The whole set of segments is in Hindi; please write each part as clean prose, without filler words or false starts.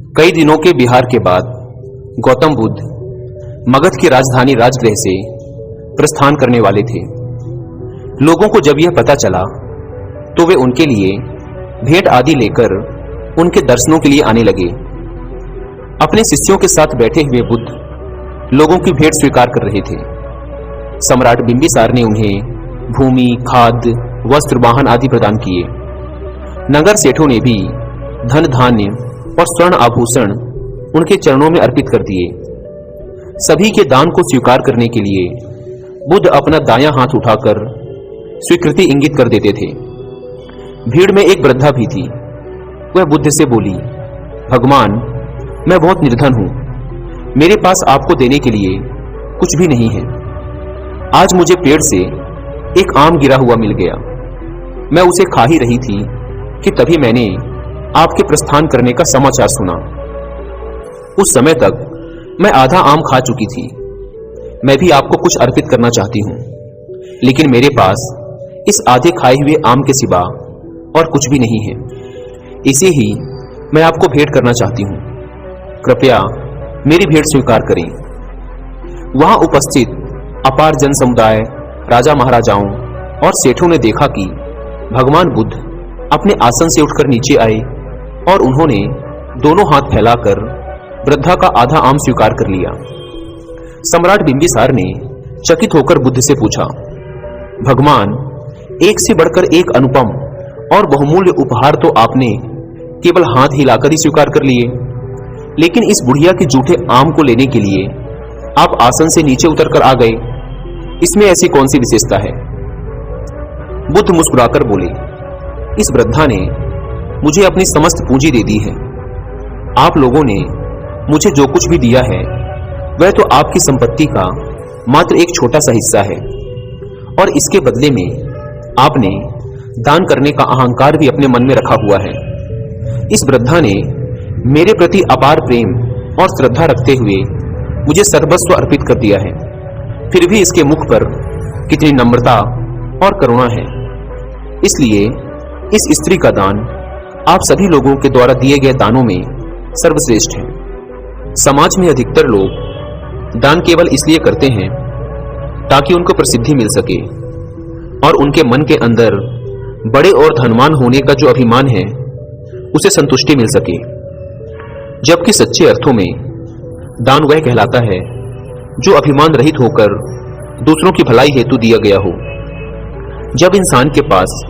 कई दिनों के विहार के बाद गौतम बुद्ध मगध की राजधानी राजगृह से प्रस्थान करने वाले थे। लोगों को जब यह पता चला तो वे उनके लिए भेंट आदि लेकर उनके दर्शनों के लिए आने लगे। अपने शिष्यों के साथ बैठे हुए बुद्ध लोगों की भेंट स्वीकार कर रहे थे। सम्राट बिंबिसार ने उन्हें भूमि, खाद्य, वस्त्र, वाहन आदि प्रदान किए। नगर सेठों ने भी धन, धान्य और स्वर्ण आभूषण उनके चरणों में अर्पित कर दिए। सभी के दान को स्वीकार करने के लिए बुद्ध अपना दायां हाथ उठाकर स्वीकृति इंगित कर देते थे। भीड़ में एक वृद्धा भी थी। वह बुद्ध से बोली, भगवान, मैं बहुत निर्धन हूं, मेरे पास आपको देने के लिए कुछ भी नहीं है। आज मुझे पेड़ से एक आम गिरा हुआ मिल गया। मैं उसे खा ही रही थी कि तभी मैंने आपके प्रस्थान करने का समाचार सुना। उस समय तक मैं आधा आम खा चुकी थी। मैं भी आपको कुछ अर्पित करना चाहती हूं, लेकिन मेरे पास इस आधे खाए हुए आम के सिवा और कुछ भी नहीं है। इसे ही मैं आपको भेंट करना चाहती हूं। कृपया मेरी भेंट स्वीकार करें। वहां उपस्थित अपार जन समुदाय, राजा महाराजाओं और सेठों ने देखा कि भगवान बुद्ध अपने आसन से उठकर नीचे आए और उन्होंने दोनों हाथ फैलाकर वृद्धा का आधा आम स्वीकार कर लिया। सम्राट बिंबिसार ने चकित होकर बुद्ध से पूछा, भगवान, एक से बढ़कर एक अनुपम और बहुमूल्य उपहार तो आपने केवल हाथ हिलाकर ही स्वीकार कर लिए, लेकिन इस बुढ़िया के जूठे आम को लेने के लिए आप आसन से नीचे उतरकर आ गए। इसमें ऐसी कौन सी विशेषता है? बुद्ध मुस्कुराकर बोले, इस वृद्धा ने मुझे अपनी समस्त पूंजी दे दी है। आप लोगों ने मुझे जो कुछ भी दिया है वह तो आपकी संपत्ति का मात्र एक छोटा सा हिस्सा है, और इसके बदले में आपने दान करने का अहंकार भी अपने मन में रखा हुआ है। इस वृद्धा ने मेरे प्रति अपार प्रेम और श्रद्धा रखते हुए मुझे सर्वस्व अर्पित कर दिया है। फिर भी इसके मुख पर कितनी नम्रता और करुणा है। इसलिए इस स्त्री का दान आप सभी लोगों के द्वारा दिए गए दानों में सर्वश्रेष्ठ है। समाज में अधिकतर लोग दान केवल इसलिए करते हैं ताकि उनको प्रसिद्धि मिल सके और उनके मन के अंदर बड़े और धनवान होने का जो अभिमान है उसे संतुष्टि मिल सके। जबकि सच्चे अर्थों में दान वह कहलाता है जो अभिमान रहित होकर दूसरों की भलाई हेतु दिया गया हो। जब इंसान के पास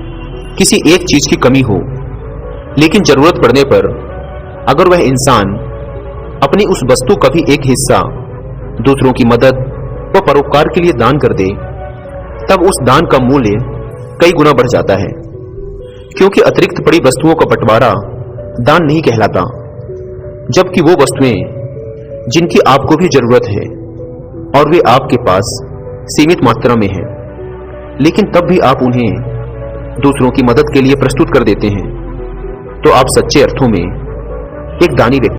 किसी एक चीज की कमी हो, लेकिन जरूरत पड़ने पर अगर वह इंसान अपनी उस वस्तु का भी एक हिस्सा दूसरों की मदद व परोपकार के लिए दान कर दे, तब उस दान का मूल्य कई गुना बढ़ जाता है। क्योंकि अतिरिक्त पड़ी वस्तुओं का बंटवारा दान नहीं कहलाता, जबकि वो वस्तुएं जिनकी आपको भी जरूरत है और वे आपके पास सीमित मात्रा में है, लेकिन तब भी आप उन्हें दूसरों की मदद के लिए प्रस्तुत कर देते हैं, तो आप सच्चे अर्थों में एक दानी व्यक्ति